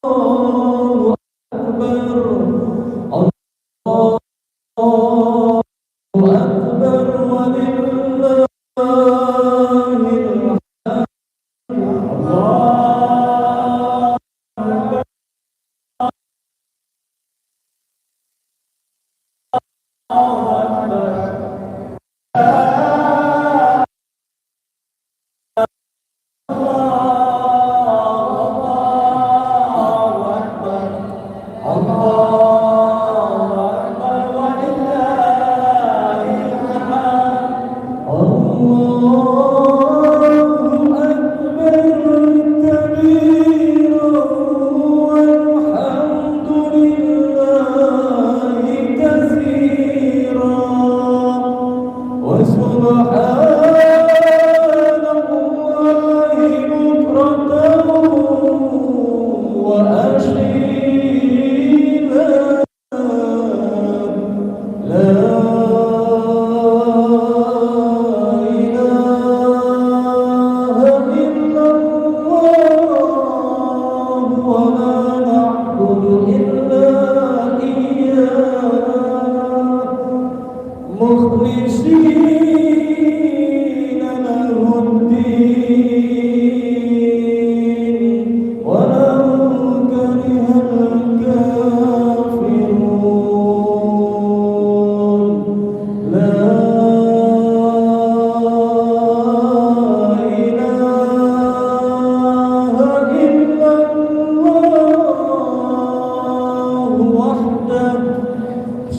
الله أكبر. الله أكبر ولله الحمد.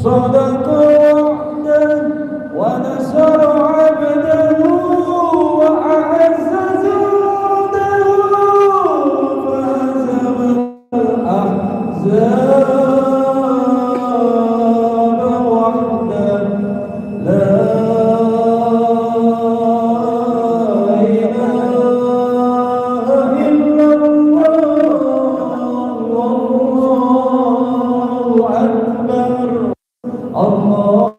صدق وعده ونصر عبده وأعز جنده فهزم الأحزاب وحده. لا إله إلا الله والله أكبر. الله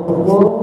Allah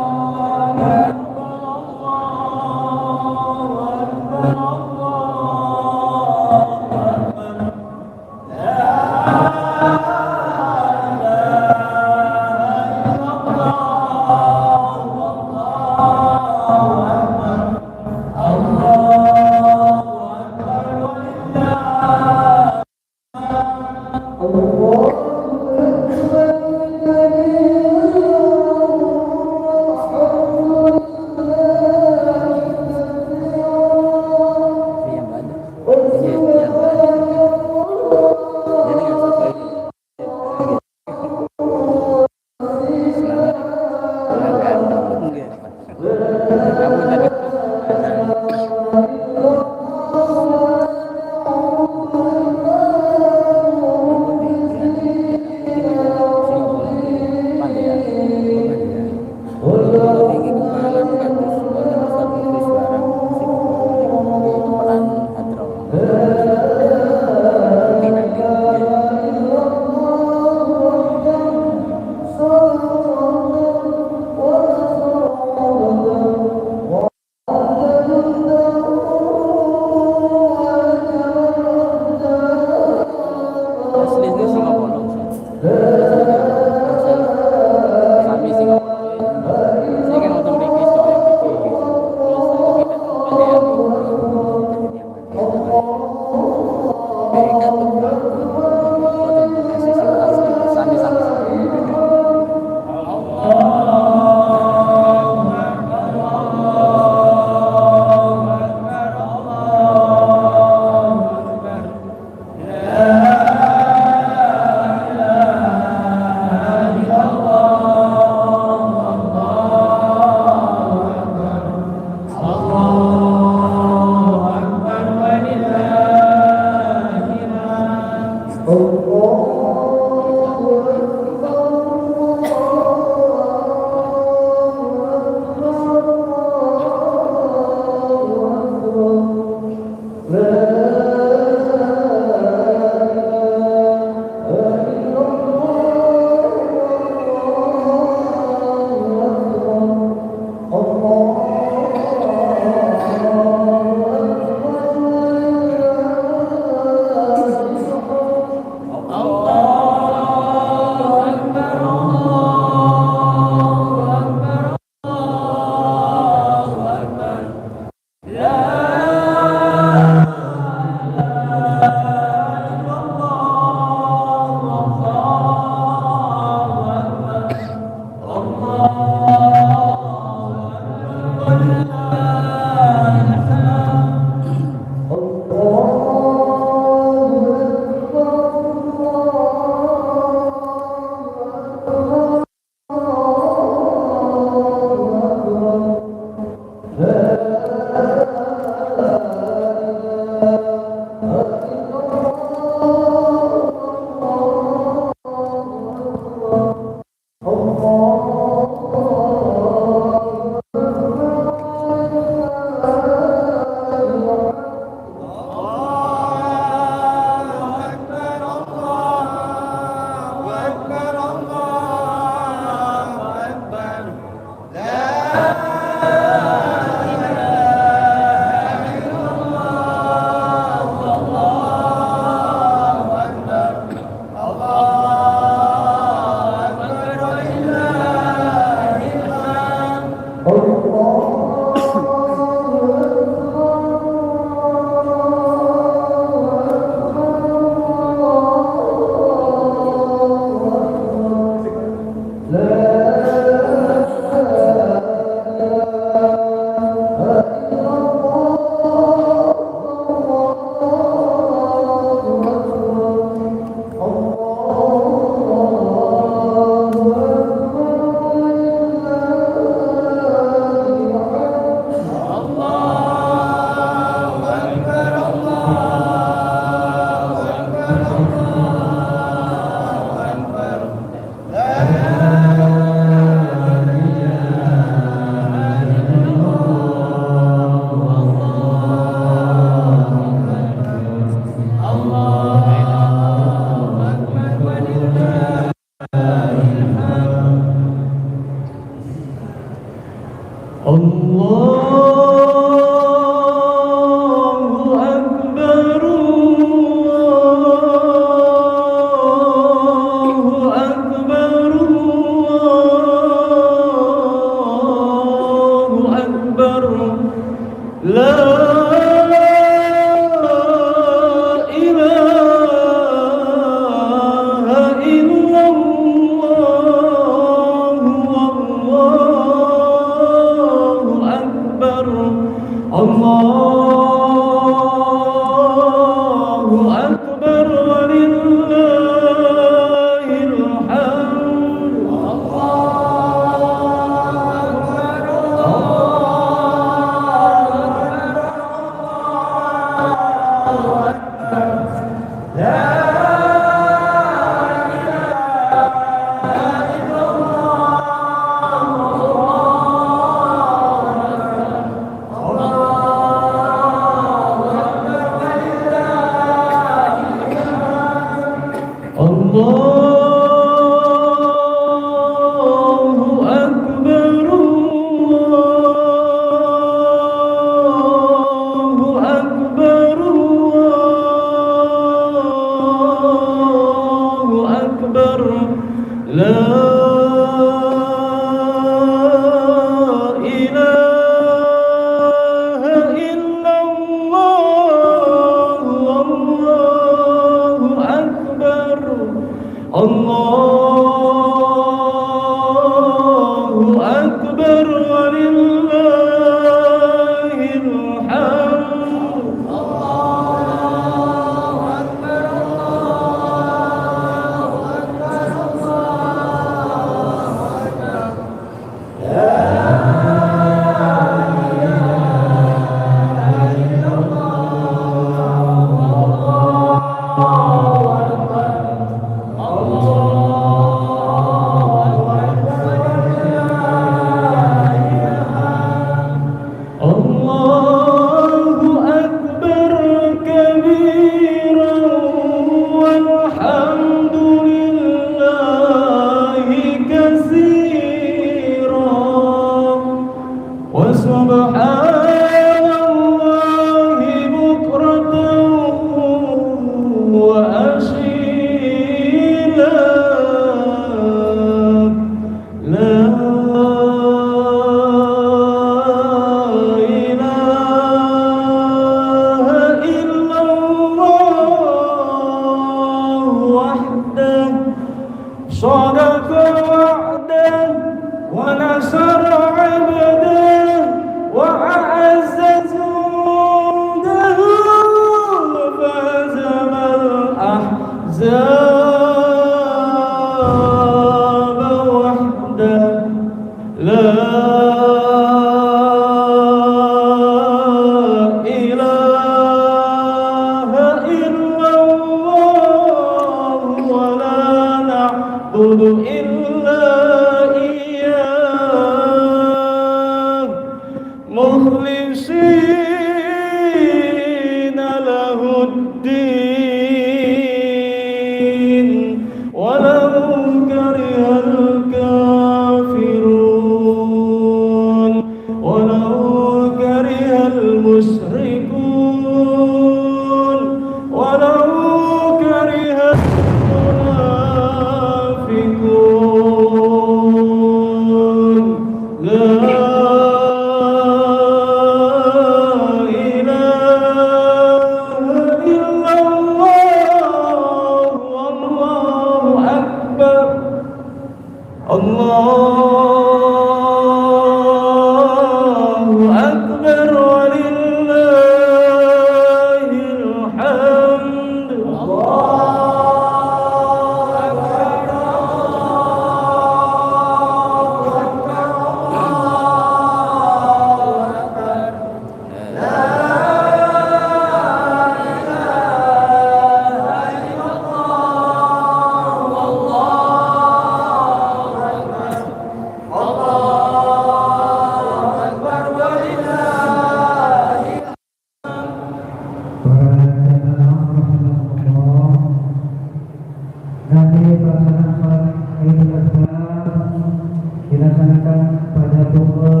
pada pukul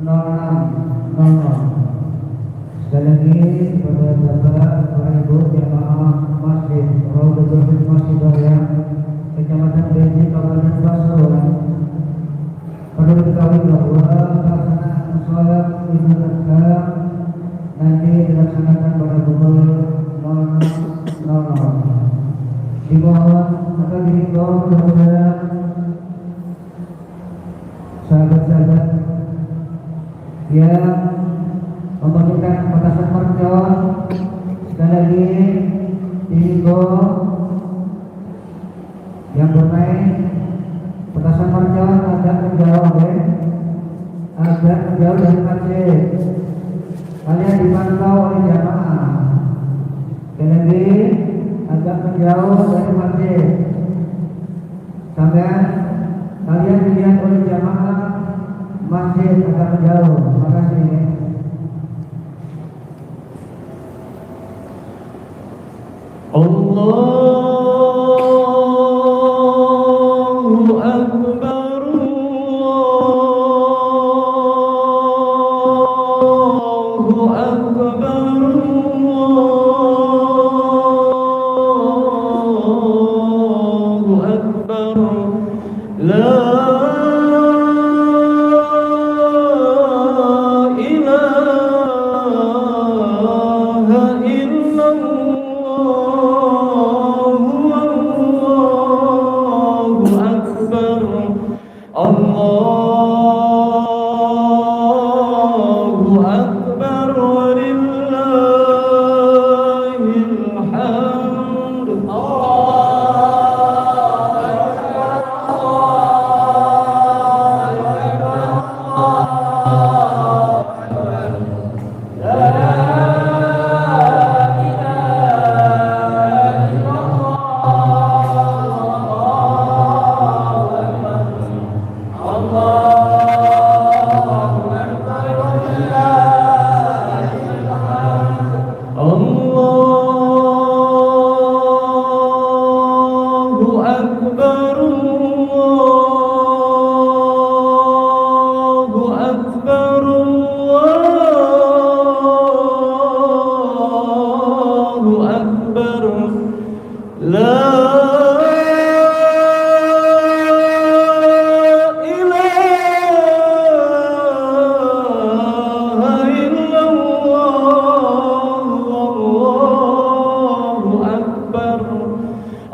06.00. Sekali lagi kepada Bapak Ibu jamaah Masjid Raudhatul Hikmah Hidayah Kecamatan Beji Kabupaten Pasuruan, perlu diketahui bahwa pelaksanaan sholat Idul Adha nanti dilaksanakan pada pukul 00.00. Dimohon atau dihimbau kepada sahabat-sahabat yang membagikan petasan mercon, sekali lagi dihimbau yang bermain petasan mercon agak menjauh, agak menjauh dari masjid. Kalian dipantau oleh jamaah. Sekali lagi agak menjauh dari masjid. Sampai kalian dilihat oleh jamaah masjid agak menjauh. Terima kasih. Allahu Akbar, Allahu Akbar, Allahu Akbar, la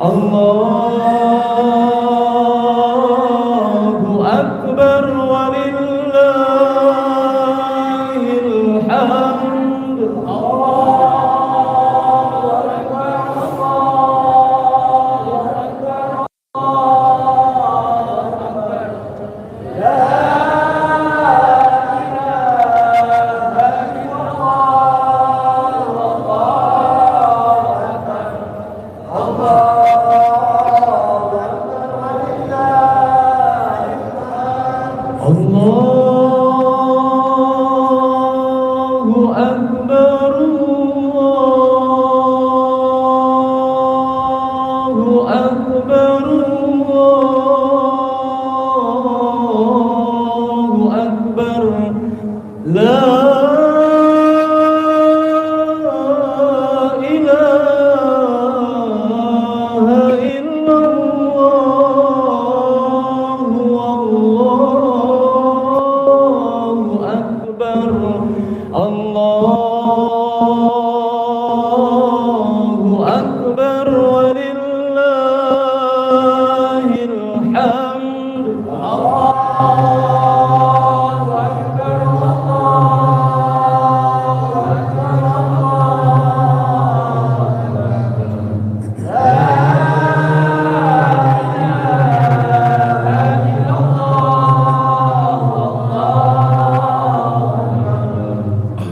Allahu Akbar walillahil hamd. Allahu Akbar walillahil hamd. Allahu Akbar, Allahu Akbar, Allahu Akbar, la ilaha illallah, wallahu akbar, Allahu akbar walillahil hamd. Allahu akbar, Allahu akbar,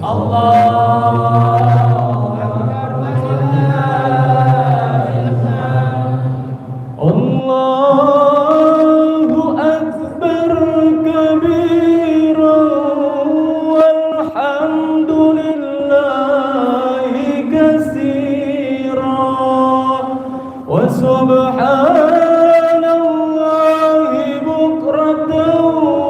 Allahu akbar. Allahu akbar kabira walhamdulillahi katsira wa subhanallahi bukratan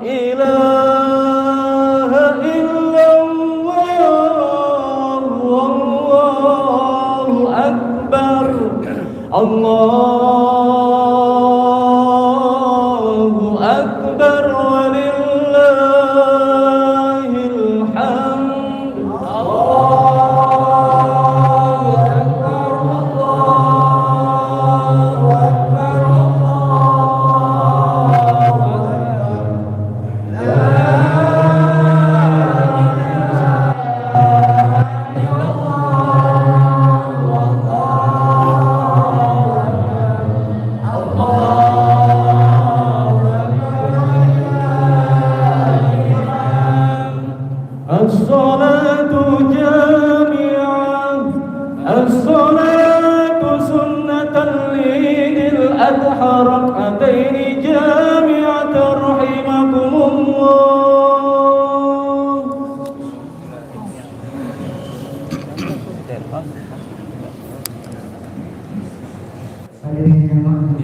ilaha illallah, wallahu akbar, Allahu akbar, walillahil hamd. Allahu akbar, Allahu akbar, Allahu akbar. La الصلاة جامعة، الصلاة سنة العيد الأضحى ركعتين جامعة رحمكم الله. Hadirin jamaah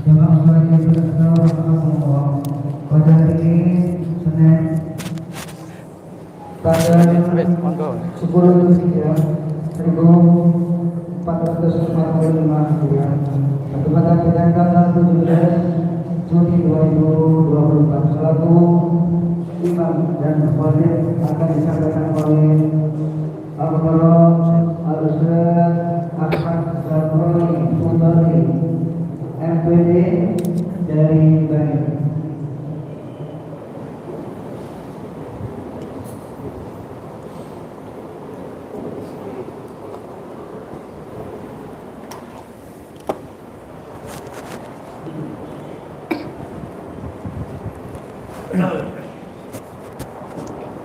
sholat Idul Adha rahimakumullah. Pada hari ini Senin tanggal 10 Zulhijjah 1445 Hijriah, bertepatan dengan tanggal 17 Juni 2024. Selaku imam dan khatib akan disampaikan oleh Al-Qur'an Al-Ustaz Ahmad Zahroni Putri MPD dari Bani.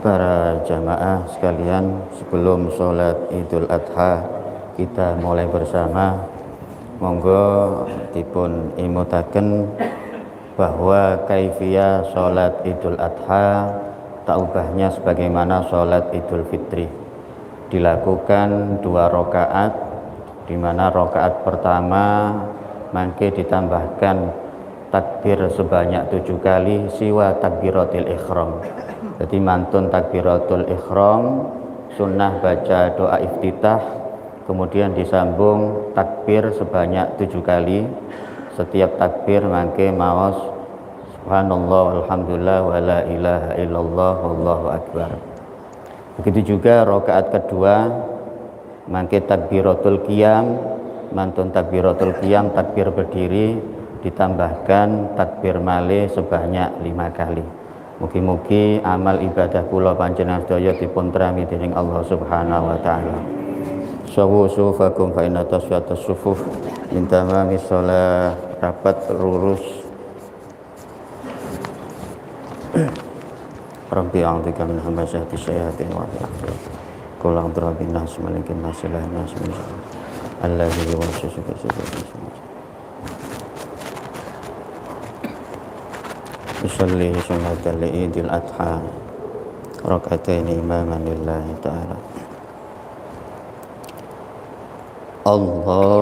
Para jamaah sekalian, sebelum sholat Idul Adha kita mulai bersama. Monggo dipun imutaken bahwa kaifiyah sholat Idul Adha tak ubahnya sebagaimana sholat Idul Fitri. Dilakukan 2 rakaat, di mana rakaat pertama mangke ditambahkan takbir sebanyak 7 kali siwa takbiratul ihram. Jadi mantun takbiratul ihram, sunnah baca doa iftitah, kemudian disambung takbir sebanyak 7 kali. Setiap takbir mangke maos subhanallah alhamdulillah wa la ilaha illallah wallahu akbar. Begitu juga rakaat kedua mangke takbiratul qiyam, mantun takbiratul qiyam takbir berdiri ditambahkan takbir malih sebanyak 5 kali. Mugi-mugi amal ibadah kula panjenengan sedaya dipun trami dening Allah Subhanahu wa taala. Sawu sufakum fa inna tasfiyatus sufuf min tamamis shalah, rapat lurus. Rabbi a'udzubika min hamazati syayatin wa a'udzu qul a'udzu birabbin nas malikin nas ilahin nas min syarri alladzi yuwaswisu fi suduril nas. Usalli sunnatal Idul Adha raka'atain imaman lillahi ta'ala. Allahu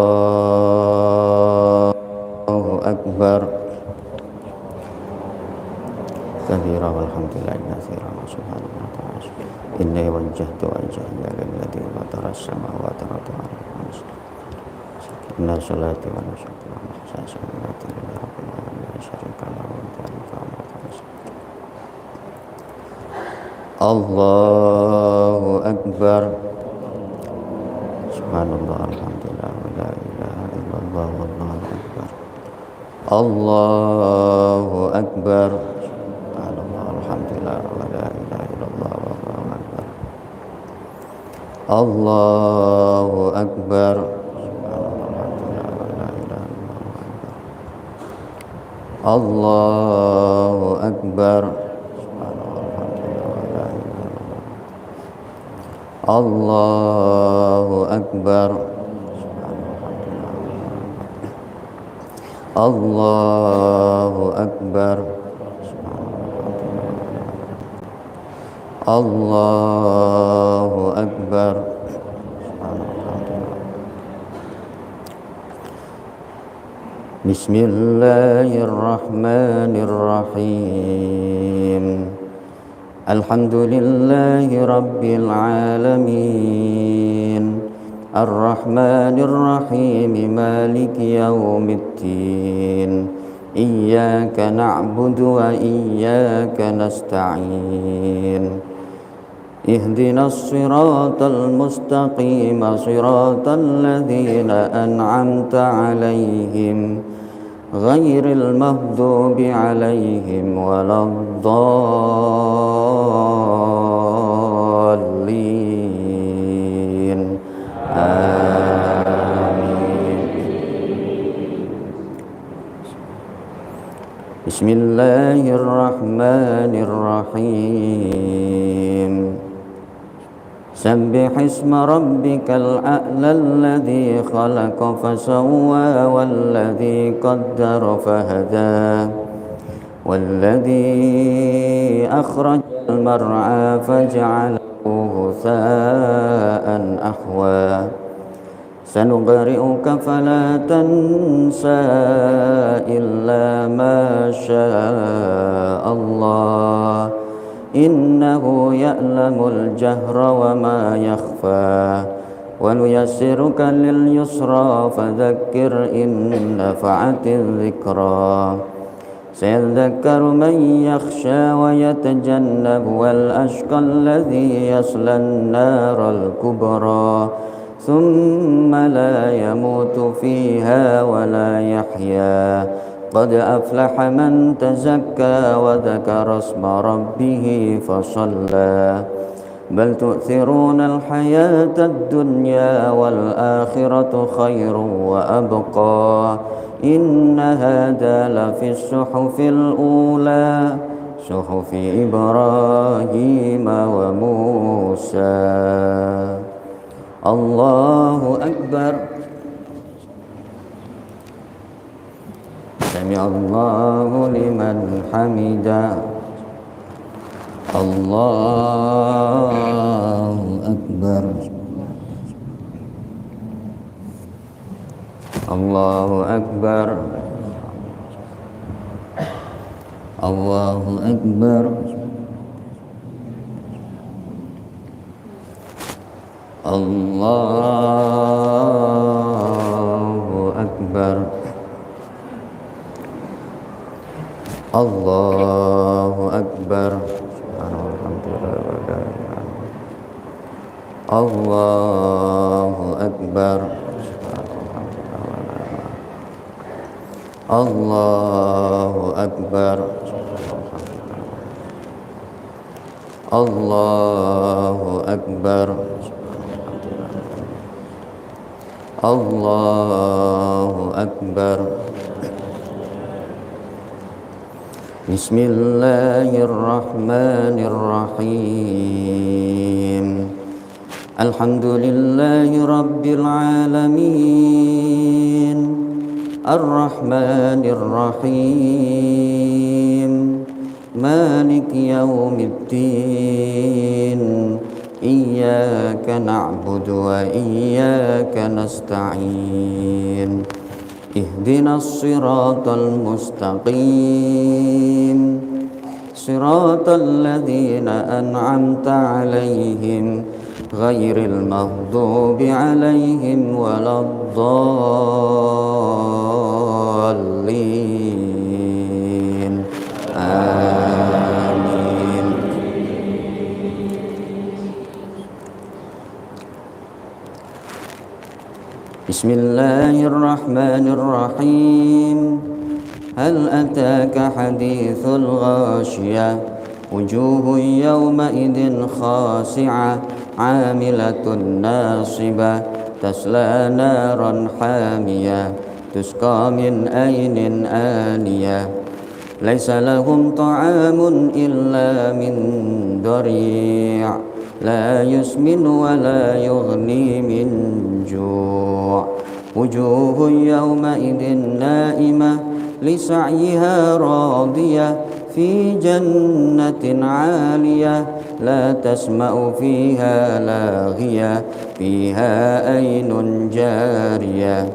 akbar kabira walhamdulillahi katsiran wa subhanallahi wa ta'ala. Inni wajjahtu wajhiya lilladzi fatara as-samawati wal arda inna salati wa nusuki wa mahsaya lillahi rabbil alamin la syarika lahu wa Allahu akbar subhanallah alhamdulillah wa la ilaha illallah wallahu akbar. Allahu akbar subhanallah alhamdulillah wa la ilaha illallah wallahu akbar. Allahu akbar subhanallah alhamdulillah wa la ilaha illallah. Allahu akbar. Allahu akbar. Allahu akbar. Allahu akbar. Bismillahirrahmanirrahim. Alhamdulillahi rabbil alamin. Ar-Rahmanir-Rahim, Maliki yaumiddin. Iyyaka na'budu wa iyyaka nasta'in. Ihdinas siratal mustaqim, siratal ladzina an'amta 'alaihim, ghairil maghdubi 'alaihim waladdallin. Amin. Bismillahirrahmanirrahim. Sabbihisma rabbikal a'la alladhi khalaqa fasawwa walladhi qaddara fahada walladhi akhrajal mar'a faj'alahu ghutha'an ahwa. Sanuqri'uka fala tansa illa ma syaa Allah, innahu ya'lamul jahra wa ma yakhfa. Wa nuyassiruka lil yusra fadhakkir in nafa'atiz dzikra. Sayadhakkaru man yakhsha wa yatajannabuhal ashqal ladzi yaslan naral kubra thumma la yamutu fiha wa la yahya. Qad aflaha man tazakka wa dzakara isma rabbih fasalla. Bal tu'thiruna al-hayata ad-dunya wal akhiratu khairun wa abqa. Inna hadha lafi as-suhufil ula, suhufi Ibrahim wa Musa. Allahu Akbar. Sami'allahu liman hamidah. Allahu Akbar. Allahu Akbar. Allahu Akbar. Allahu Akbar. Allahu Akbar. Allahu Akbar. Allahu Akbar. Allahu Akbar. Allahu Akbar. Bismillahirrahmanirrahim. Alhamdulillahi rabbil alamin. Ar-Rahmanir-Rahim, Maliki yaumiddin. Iyyaka na'budu wa iyyaka nasta'in. Ihdinas siratal mustaqim, siratal ladzina an'amta 'alaihim, ghairil maghdubi 'alaihim waladdallin. Amin. Bismillahirrahmanirrahim. Hal ataka hadithul ghashiyah, wujuhun yawma idin khasi'ah, 'amilatun nasibah, tasla naran hamiyah, tusqa min aynin aniyah. Laisa lahum ta'amun illa min dari', la yusmin wa la yughni min ju'. Wujuhun yawma idin na'imah, li sa'yiha radiyah, fi jannatin 'aliyah, la tasma'u fiha laghiyah, fiha aynun jariyah,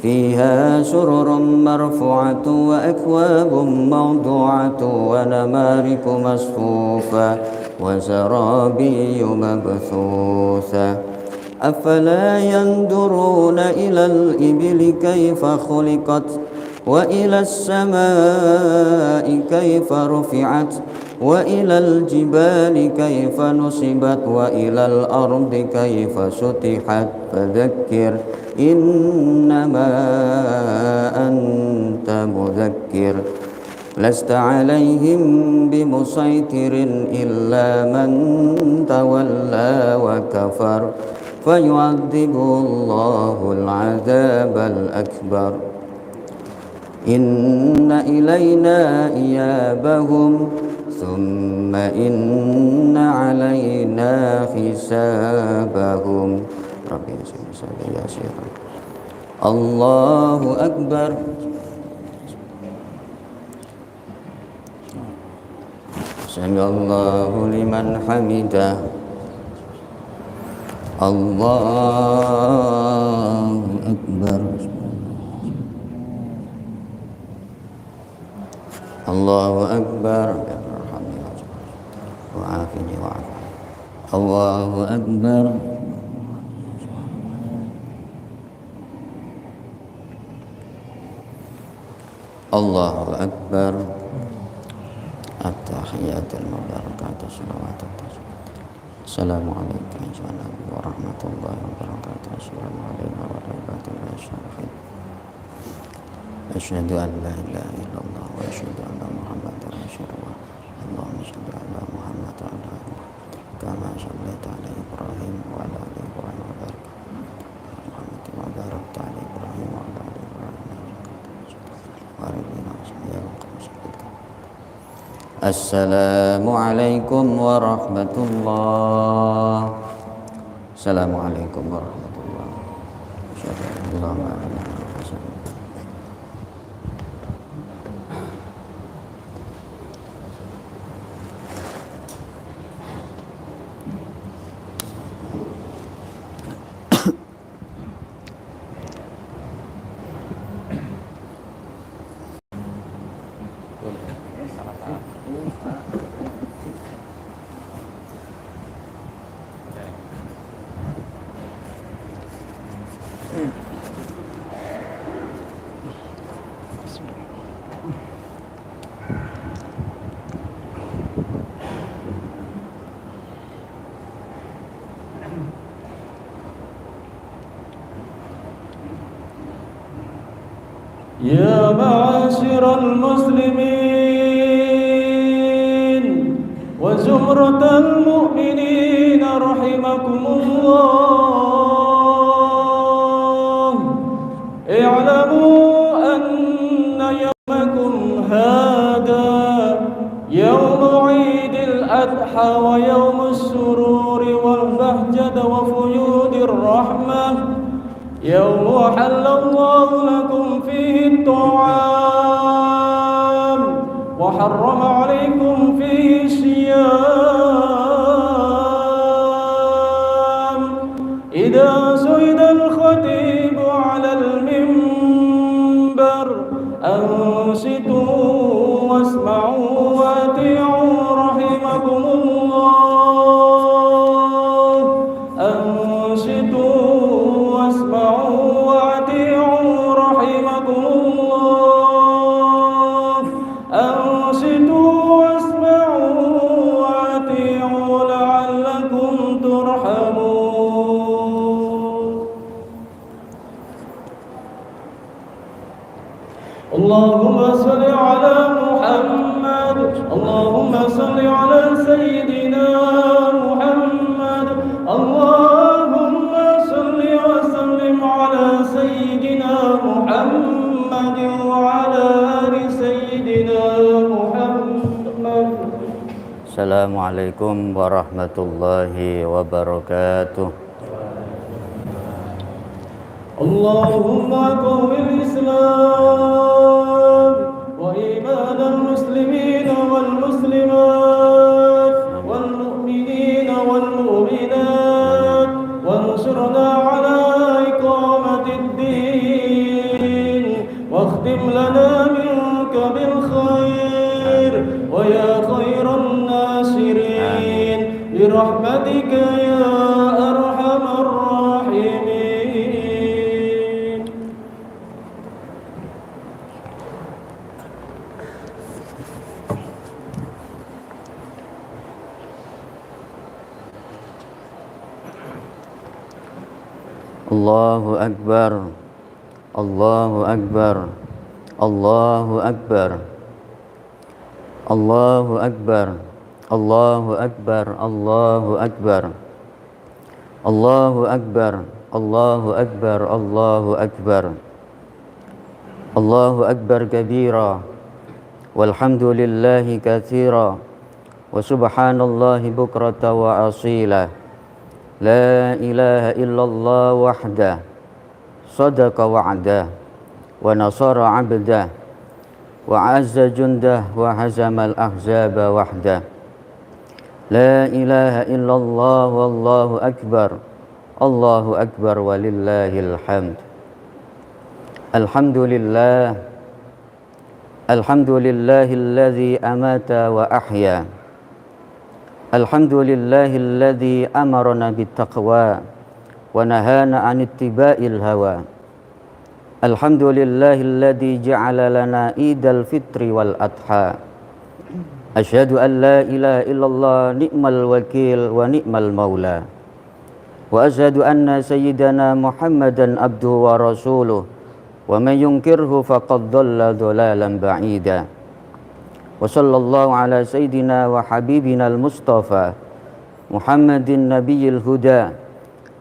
فيها سرر مرفوعة وأكواب موضوعة ونمارق مصفوفة وزرابي مبثوثة أفلا ينظرون إلى الإبل كيف خلقت وإلى السماء كيف رفعت وإلى الجبال كيف نصبت وإلى الأرض كيف سطحت فذكر إنما أنت مذكر لست عليهم بمسيطر إلا من تولى وكفر فيعذبه الله العذاب الأكبر إن إلينا إيابهم ثم إن علينا حسابهم ربي يسير الله أكبر سمع الله لمن حمده الله أكبر الله أكبر وعافني وعافني الله أكبر الله أكبر التحيات المباركات الصلوات السلام عليك أيها النبي ورحمة الله وبركاته السلام علينا وعلى عباد الله الصالحين أشهد أن لا إله إلا الله وأشهد أن محمدا رسول الله اللهم صل على محمد وعلى آل محمد كما صليت على إبراهيم وعلى آل إبراهيم وبارك على محمد وباركت على إبراهيم وعلى آل إبراهيم السلام عليكم ورحمة الله السلام عليكم ورحمة الله اللهم آمين يا معاشر المسلمين وزمرة المؤمنين رحمكم الله اعلموا أن يومكم هذا يوم عيد الأضحى ويوم السرور والبهجة وفيوض الرحمة يوم أحل الله لكم فيه الطعام وحرم عليكم فيه الصيام إذا سئل الخطيب على المنبر أنصتوا واسمعوا وأطيعوا رحمكم الله أنصتوا واسمعوا وأطيعوا رحمكم الله أنصتوا واسمعوا وأطيعوا لعلكم ترحمون اللهم صل على محمد اللهم صل على سيدنا محمد اللهم صل وسلم على سيدنا محمد وعلى آل سيدنا محمد. Assalamualaikum warahmatullahi wabarakatuh. اللهم قوم الإسلام وإيمان المسلمين والمسلمات والمؤمنين والمؤمنات وانصرنا على إقامة الدين منك بالخير ويا خير الناصرين برحمتك يا أرحم الراحمين. Allahu Akbar, Allahu Akbar, Allahu Akbar, Allahu Akbar, Allahu Akbar, Allahu Akbar, Allahu Akbar, Allahu Akbar, Allahu Akbar, Allahu Akbar kabira, walhamdulillahi katsira, wa subhanallahi bukrata wa asila. La ilaha illallah wahdah, sadaqa wa'dah, wa nasara abdah, wa azza jundah, wa hazamal ahzaba wahdah. La ilaha illallah wallahu akbar, Allahu akbar walillahil hamd. Alhamdulillah, alhamdulillahilladzi amata wa ahya. Alhamdulillahilladzi amarna bittaqwa wa nahana 'an ittiba'il hawa. Alhamdulillahilladzi ja'ala lana idal fitri wal adha. Asyhadu an la ilaha illallah ni'mal wakil wa ni'mal maula. Wa asyhadu anna sayyidana Muhammadan abduhu wa rasuluh wa man yunkirhu faqad dhalla dhalalan ba'ida. Wa sallallahu ala sayyidina wa habibina al-mustafa Muhammadin nabiyil huda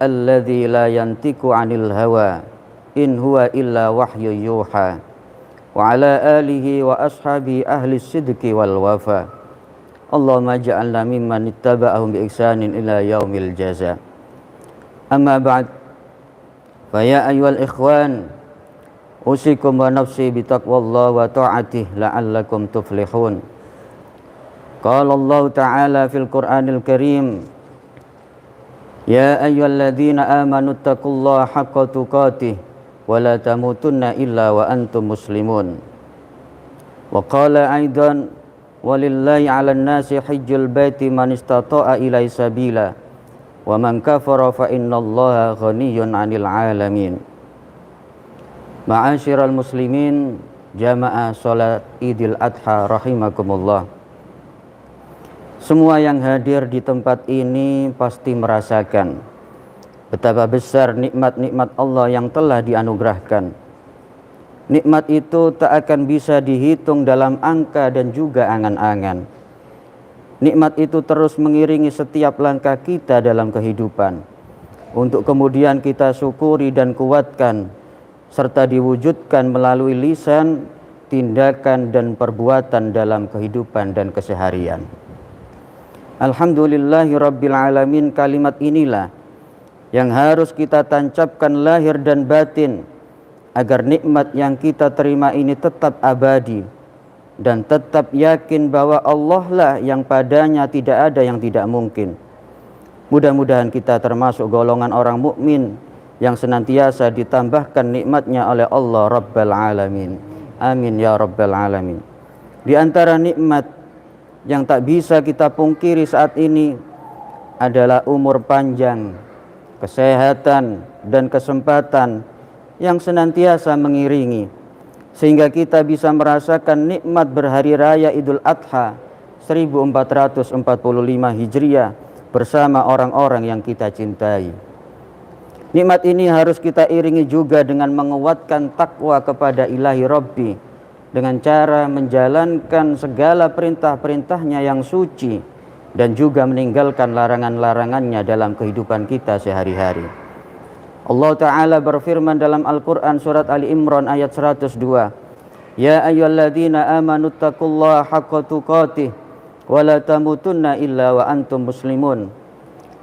alladzi la yantiku 'anil hawa in huwa illa wahyu yuha. Wa ala alihi wa ashabi ahli sidqi wal wafa. Allahumma ja'alna mimman ittaba'ahum bi ihsanin ila yaumil jaza. Amma ba'd, fa ya ayyuhal ikhwan, usikum wa nafsi bi taqwallah wa ta'atih la'allakum tuflihun. Qala Allah ta'ala fil Qur'anil Karim, ya ayyuhalladzina amanu taqullaha haqqa tuqatih wa la tamutunna illa wa antum muslimun. Wa qala aidan, walillahi 'alan nasi hajjul baiti man istata'a ilaihi sabila wa man kafara fa innallaha ghaniyyun 'anil 'alamin. Ma'asyiral muslimin, jamaah salat Idul Adha rahimakumullah. Semua yang hadir di tempat ini pasti merasakan betapa besar nikmat-nikmat Allah yang telah dianugerahkan. Nikmat itu tak akan bisa dihitung dalam angka dan juga angan-angan. Nikmat itu terus mengiringi setiap langkah kita dalam kehidupan, untuk kemudian kita syukuri dan kuatkan, serta diwujudkan melalui lisan, tindakan dan perbuatan dalam kehidupan dan keseharian. Alhamdulillahi Rabbil Alamin, kalimat inilah yang harus kita tancapkan lahir dan batin agar nikmat yang kita terima ini tetap abadi dan tetap yakin bahwa Allah lah yang padanya tidak ada yang tidak mungkin. Mudah-mudahan kita termasuk golongan orang mukmin yang senantiasa ditambahkan nikmatnya oleh Allah Rabbal Alamin. Amin ya Rabbal Alamin. Di antara nikmat yang tak bisa kita pungkiri saat ini adalah umur panjang, kesehatan dan kesempatan yang senantiasa mengiringi, sehingga kita bisa merasakan nikmat berhari raya Idul Adha 1445 Hijriah bersama orang-orang yang kita cintai. Nikmat ini harus kita iringi juga dengan menguatkan takwa kepada Ilahi Rabbi dengan cara menjalankan segala perintah-perintahnya yang suci dan juga meninggalkan larangan-larangannya dalam kehidupan kita sehari-hari. Allah Ta'ala berfirman dalam Al-Quran surat Ali Imran ayat 102, ya ayyuhalladzina amanu taqullaha haqqa tuqatih wa la tamutunna illa wa antum muslimun.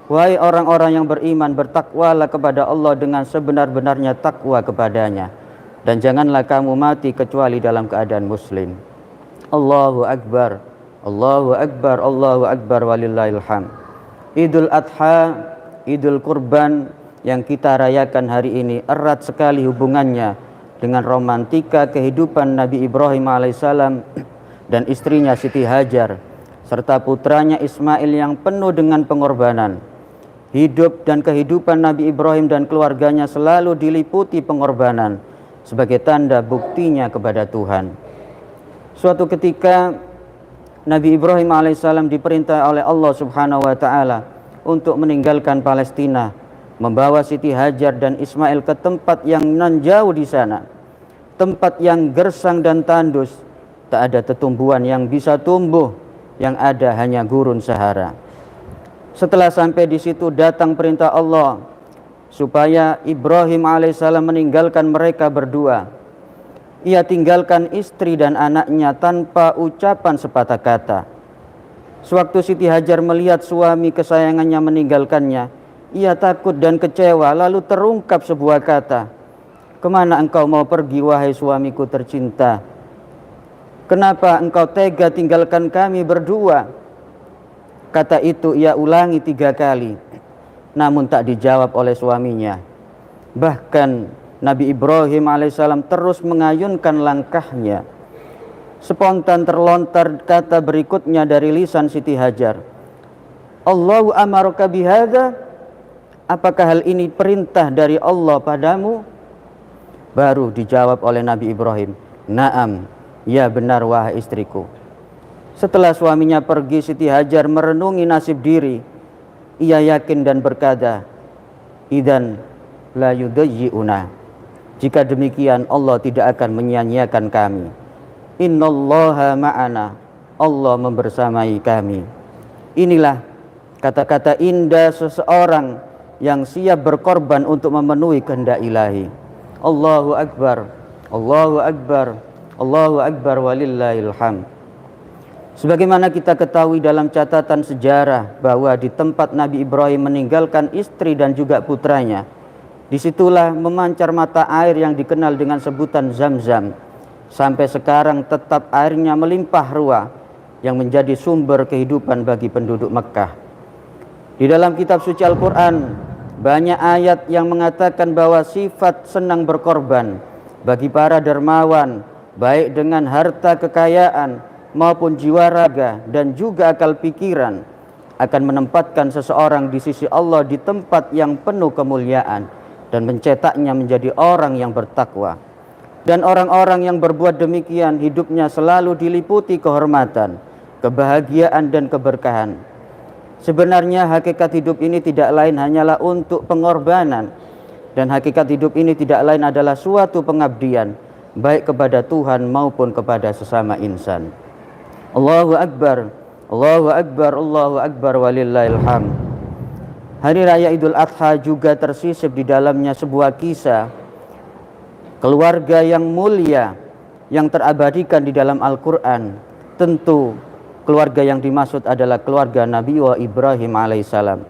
Wahai orang-orang yang beriman, bertakwalah kepada Allah dengan sebenar-benarnya takwa kepadanya, dan janganlah kamu mati kecuali dalam keadaan muslim. Allahu Akbar, Allahu Akbar, Allahu Akbar walillahil hamd. Idul Adha, Idul Kurban yang kita rayakan hari ini erat sekali hubungannya dengan romantika kehidupan Nabi Ibrahim alaihissalam dan istrinya Siti Hajar serta putranya Ismail yang penuh dengan pengorbanan. Hidup dan kehidupan Nabi Ibrahim dan keluarganya selalu diliputi pengorbanan sebagai tanda buktinya kepada Tuhan. Suatu ketika Nabi Ibrahim alaihissalam diperintah oleh Allah Subhanahu wa taala untuk meninggalkan Palestina, membawa Siti Hajar dan Ismail ke tempat yang nan jauh di sana, tempat yang gersang dan tandus, tak ada tetumbuhan yang bisa tumbuh, yang ada hanya gurun Sahara. Setelah sampai di situ datang perintah Allah supaya Ibrahim alaihissalam meninggalkan mereka berdua. Ia tinggalkan istri dan anaknya tanpa ucapan sepatah kata. Sewaktu Siti Hajar melihat suami kesayangannya meninggalkannya, ia takut dan kecewa, lalu terungkap sebuah kata, "Kemana engkau mau pergi, wahai suamiku tercinta? Kenapa engkau tega tinggalkan kami berdua?" Kata itu ia ulangi 3 kali, namun tak dijawab oleh suaminya. Bahkan Nabi Ibrahim alaihissalam terus mengayunkan langkahnya. Spontan terlontar kata berikutnya dari lisan Siti Hajar, "Allahu amaraka bihadza?" Apakah hal ini perintah dari Allah padamu? Baru dijawab oleh Nabi Ibrahim, "Naam, ya benar wahai istriku." Setelah suaminya pergi, Siti Hajar merenungi nasib diri. Ia yakin dan berkata, "Idzan la yudayyi'una." Jika demikian Allah tidak akan menyia-nyiakan kami. Innallaha ma'ana, Allah membersamai kami. Inilah kata-kata indah seseorang yang siap berkorban untuk memenuhi kehendak ilahi. Allahu Akbar, Allahu Akbar, Allahu Akbar walillahil hamd. Sebagaimana kita ketahui dalam catatan sejarah bahwa di tempat Nabi Ibrahim meninggalkan istri dan juga putranya, disitulah memancar mata air yang dikenal dengan sebutan Zam-Zam. Sampai sekarang tetap airnya melimpah ruah yang menjadi sumber kehidupan bagi penduduk Mekah. Di dalam kitab suci Al-Quran banyak ayat yang mengatakan bahwa sifat senang berkorban bagi para dermawan, baik dengan harta kekayaan maupun jiwa raga dan juga akal pikiran, akan menempatkan seseorang di sisi Allah di tempat yang penuh kemuliaan dan mencetaknya menjadi orang yang bertakwa. Dan orang-orang yang berbuat demikian hidupnya selalu diliputi kehormatan, kebahagiaan dan keberkahan. Sebenarnya hakikat hidup ini tidak lain hanyalah untuk pengorbanan, dan hakikat hidup ini tidak lain adalah suatu pengabdian baik kepada Tuhan maupun kepada sesama insan. Allahu Akbar, Allahu Akbar, Allahu Akbar walillahil hamd. Hari Raya Idul Adha juga tersisip di dalamnya sebuah kisah keluarga yang mulia yang terabadikan di dalam Al-Quran. Tentu keluarga yang dimaksud adalah keluarga Nabi Ibrahim alaihissalam.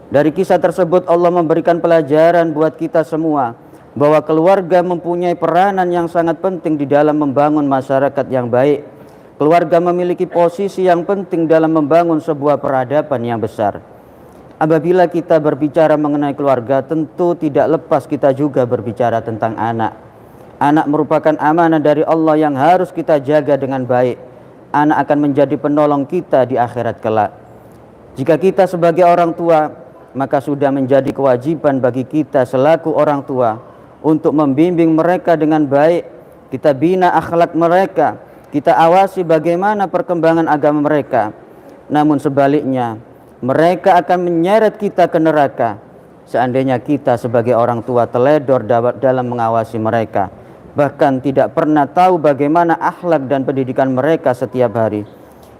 Dari kisah tersebut Allah memberikan pelajaran buat kita semua bahwa keluarga mempunyai peranan yang sangat penting di dalam membangun masyarakat yang baik. Keluarga memiliki posisi yang penting dalam membangun sebuah peradaban yang besar. Apabila kita berbicara mengenai keluarga, tentu tidak lepas kita juga berbicara tentang anak. Anak merupakan amanah dari Allah yang harus kita jaga dengan baik. Anak akan menjadi penolong kita di akhirat kelak. Jika kita sebagai orang tua, maka sudah menjadi kewajiban bagi kita selaku orang tua untuk membimbing mereka dengan baik. Kita bina akhlak mereka, kita awasi bagaimana perkembangan agama mereka. Namun sebaliknya, mereka akan menyeret kita ke neraka seandainya kita sebagai orang tua teledor dalam mengawasi mereka, bahkan tidak pernah tahu bagaimana akhlak dan pendidikan mereka setiap hari.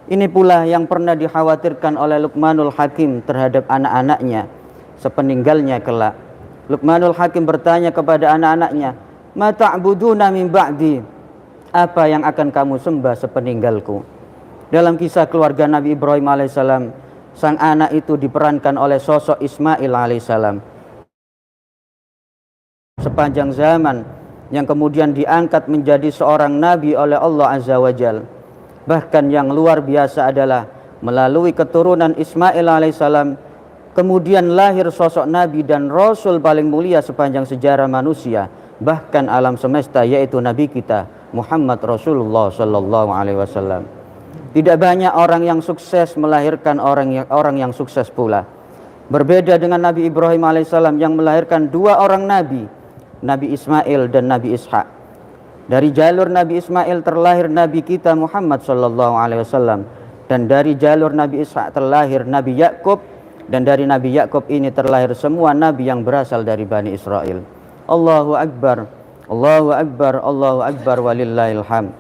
Ini pula yang pernah dikhawatirkan oleh Luqmanul Hakim terhadap anak-anaknya sepeninggalnya kelak. Luqmanul Hakim bertanya kepada anak-anaknya, "Ma ta'buduna min ba'di?" Apa yang akan kamu sembah sepeninggalku? Dalam kisah keluarga Nabi Ibrahim alaihissalam, sang anak itu diperankan oleh sosok Ismail alaihissalam. Sepanjang zaman yang kemudian diangkat menjadi seorang nabi oleh Allah Azza wa Jalla. Bahkan yang luar biasa adalah melalui keturunan Ismail alaihissalam kemudian lahir sosok nabi dan rasul paling mulia sepanjang sejarah manusia, bahkan alam semesta, yaitu Nabi kita Muhammad Rasulullah Sallallahu Alaihi Wasallam. Tidak banyak orang yang sukses melahirkan orang yang sukses pula. Berbeda dengan Nabi Ibrahim alaihissalam yang melahirkan dua orang nabi, Nabi Ismail dan Nabi Ishak. Dari jalur Nabi Ismail terlahir Nabi kita Muhammad Sallallahu Alaihi Wasallam, dan dari jalur Nabi Ishak terlahir Nabi Yakub, dan dari Nabi Yakub ini terlahir semua nabi yang berasal dari Bani Israel. Allahu Akbar, Allahu Akbar, Allahu Akbar, walillahil hamd.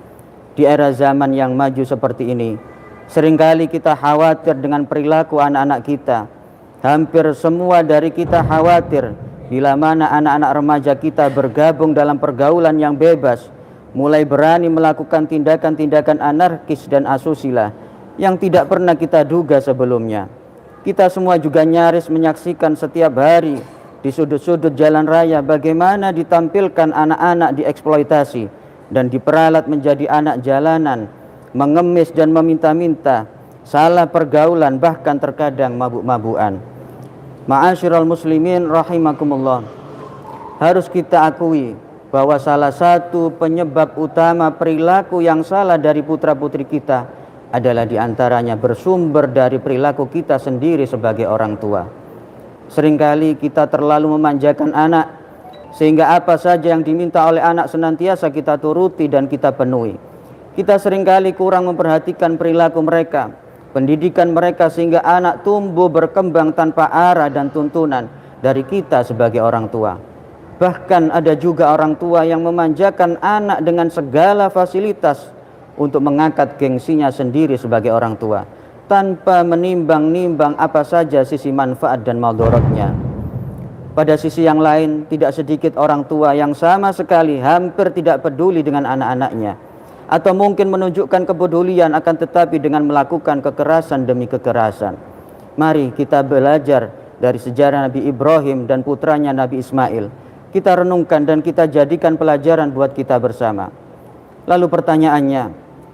Di era zaman yang maju seperti ini, seringkali kita khawatir dengan perilaku anak-anak kita. Hampir semua dari kita khawatir bila mana anak-anak remaja kita bergabung dalam pergaulan yang bebas, mulai berani melakukan tindakan-tindakan anarkis dan asusila yang tidak pernah kita duga sebelumnya. Kita semua juga nyaris menyaksikan setiap hari di sudut-sudut jalan raya bagaimana ditampilkan anak-anak dieksploitasi dan diperalat menjadi anak jalanan, mengemis dan meminta-minta, salah pergaulan, bahkan terkadang mabuk-mabukan. Ma'asyiral muslimin rahimakumullah, harus kita akui bahwa salah satu penyebab utama perilaku yang salah dari putra-putri kita adalah diantaranya bersumber dari perilaku kita sendiri sebagai orang tua. Seringkali kita terlalu memanjakan anak, sehingga apa saja yang diminta oleh anak senantiasa kita turuti dan kita penuhi. Kita seringkali kurang memperhatikan perilaku mereka, pendidikan mereka, sehingga anak tumbuh berkembang tanpa arah dan tuntunan dari kita sebagai orang tua. Bahkan ada juga orang tua yang memanjakan anak dengan segala fasilitas untuk mengangkat gengsinya sendiri sebagai orang tua, tanpa menimbang-nimbang apa saja sisi manfaat dan madaratnya. Pada sisi yang lain, tidak sedikit orang tua yang sama sekali hampir tidak peduli dengan anak-anaknya, atau mungkin menunjukkan kepedulian akan tetapi dengan melakukan kekerasan demi kekerasan. Mari kita belajar dari sejarah Nabi Ibrahim dan putranya Nabi Ismail. Kita renungkan dan kita jadikan pelajaran buat kita bersama. Lalu pertanyaannya,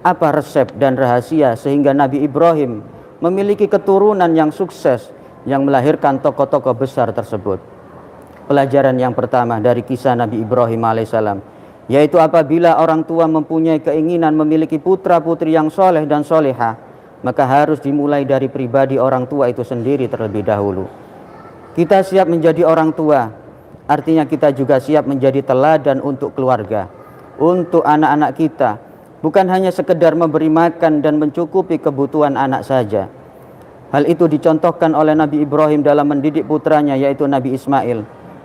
apa resep dan rahasia sehingga Nabi Ibrahim memiliki keturunan yang sukses yang melahirkan tokoh-tokoh besar tersebut? Pelajaran yang pertama dari kisah Nabi Ibrahim alaihissalam, yaitu apabila orang tua mempunyai keinginan memiliki putra-putri yang soleh dan solehah, maka harus dimulai dari pribadi orang tua itu sendiri terlebih dahulu. Kita siap menjadi orang tua, artinya kita juga siap menjadi teladan untuk keluarga, untuk anak-anak kita. Bukan hanya sekedar memberi makan dan mencukupi kebutuhan anak saja. Hal itu dicontohkan oleh Nabi Ibrahim dalam mendidik putranya, yaitu Nabi Ismail.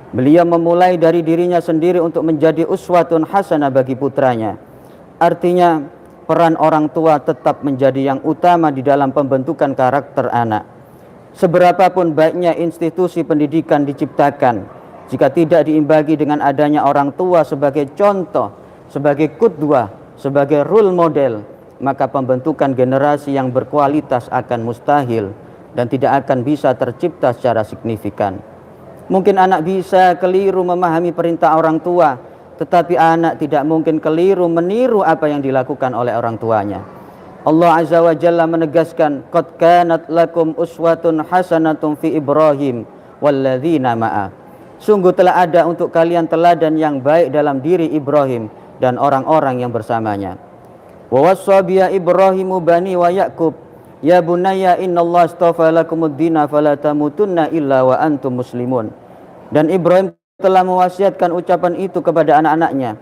Beliau memulai dari dirinya sendiri untuk menjadi uswatun hasanah bagi putranya. Artinya peran orang tua tetap menjadi yang utama di dalam pembentukan karakter anak. Seberapapun baiknya institusi pendidikan diciptakan, jika tidak diimbangi dengan adanya orang tua sebagai contoh, sebagai qudwah, sebagai role model, maka pembentukan generasi yang berkualitas akan mustahil dan tidak akan bisa tercipta secara signifikan. Mungkin anak bisa keliru memahami perintah orang tua, tetapi anak tidak mungkin keliru meniru apa yang dilakukan oleh orang tuanya. Allah Azza wa Jalla menegaskan, qad kanat lakum uswatun hasanatun fi Ibrahim walladzina ma'ah. Sungguh telah ada untuk kalian teladan yang baik dalam diri Ibrahim dan orang-orang yang bersamanya. Wa wassa biya Ibrahimu bani wa Yaqub, ya bunayya innallaha astafa lakumud dina fala tamutunna illa wa antum muslimun. Dan Ibrahim telah mewasiatkan ucapan itu kepada anak-anaknya.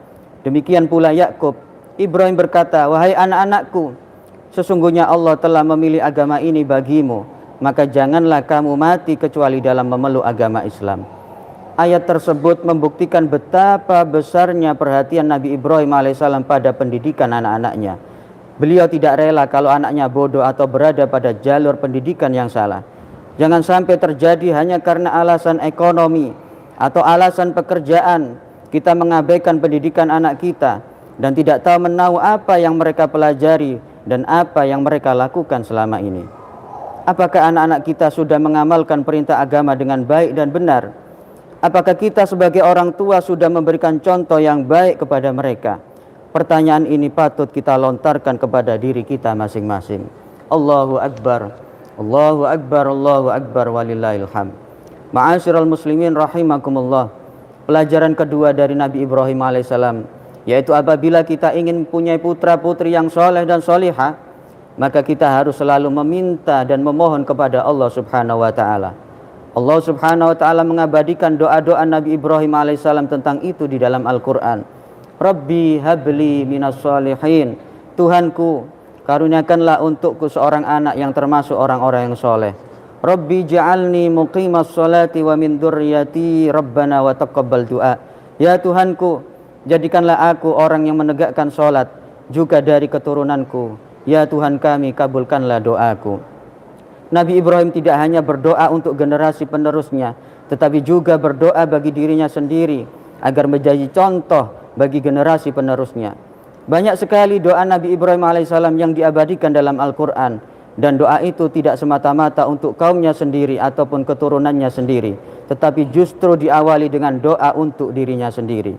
Demikian pula Yakub. Ibrahim berkata, wahai anak-anakku, sesungguhnya Allah telah memilih agama ini bagimu, maka janganlah kamu mati kecuali dalam memeluk agama Islam. Ayat tersebut membuktikan betapa besarnya perhatian Nabi Ibrahim alaihissalam pada pendidikan anak-anaknya. Beliau tidak rela kalau anaknya bodoh atau berada pada jalur pendidikan yang salah. Jangan sampai terjadi hanya karena alasan ekonomi atau alasan pekerjaan kita mengabaikan pendidikan anak kita dan tidak tahu menahu apa yang mereka pelajari dan apa yang mereka lakukan selama ini. Apakah anak-anak kita sudah mengamalkan perintah agama dengan baik dan benar? Apakah kita sebagai orang tua sudah memberikan contoh yang baik kepada mereka? Pertanyaan ini patut kita lontarkan kepada diri kita masing-masing. Allahu Akbar. Allahu Akbar, Allahu Akbar, walillahil hamd. Ma'asyiral muslimin rahimakumullah. Pelajaran kedua dari Nabi Ibrahim alaihissalam, yaitu apabila kita ingin mempunyai putra-putri yang soleh dan solihah, maka kita harus selalu meminta dan memohon kepada Allah Subhanahu wa taala. Allah Subhanahu wa taala mengabadikan doa-doa Nabi Ibrahim alaihissalam tentang itu di dalam Al-Qur'an. Rabbi habli minas solihin. Tuhanku, karuniakanlah untukku seorang anak yang termasuk orang-orang yang soleh. Rabbi ja'alni muqimas sholati wa min dzurriyyati rabbana wa taqabbal du'a. Ya Tuhanku, jadikanlah aku orang yang menegakkan sholat juga dari keturunanku. Ya Tuhan kami, kabulkanlah doaku. Nabi Ibrahim tidak hanya berdoa untuk generasi penerusnya, tetapi juga berdoa bagi dirinya sendiri agar menjadi contoh bagi generasi penerusnya. Banyak sekali doa Nabi Ibrahim alaihissalam yang diabadikan dalam Al-Quran, dan doa itu tidak semata-mata untuk kaumnya sendiri ataupun keturunannya sendiri, tetapi justru diawali dengan doa untuk dirinya sendiri.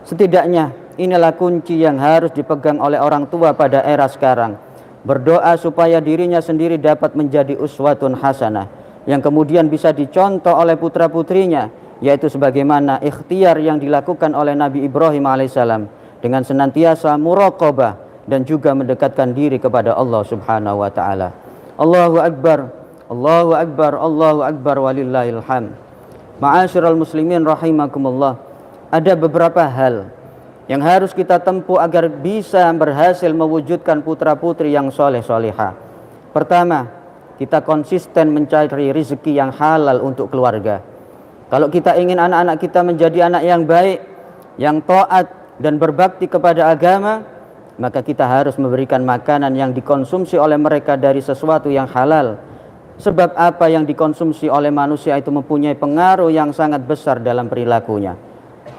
Setidaknya inilah kunci yang harus dipegang oleh orang tua pada era sekarang. Berdoa supaya dirinya sendiri dapat menjadi uswatun hasanah, yang kemudian bisa dicontoh oleh putra-putrinya, yaitu sebagaimana ikhtiar yang dilakukan oleh Nabi Ibrahim alaihissalam dengan senantiasa muraqabah dan juga mendekatkan diri kepada Allah Subhanahu wa taala. Allahu akbar, Allahu akbar, Allahu akbar walillahil hamd. Ma'asyiral muslimin rahimakumullah. Ada beberapa hal yang harus kita tempuh agar bisa berhasil mewujudkan putra-putri yang soleh-solihah. Pertama, kita konsisten mencari rezeki yang halal untuk keluarga. Kalau kita ingin anak-anak kita menjadi anak yang baik, yang taat dan berbakti kepada agama, maka kita harus memberikan makanan yang dikonsumsi oleh mereka dari sesuatu yang halal. Sebab apa yang dikonsumsi oleh manusia itu mempunyai pengaruh yang sangat besar dalam perilakunya.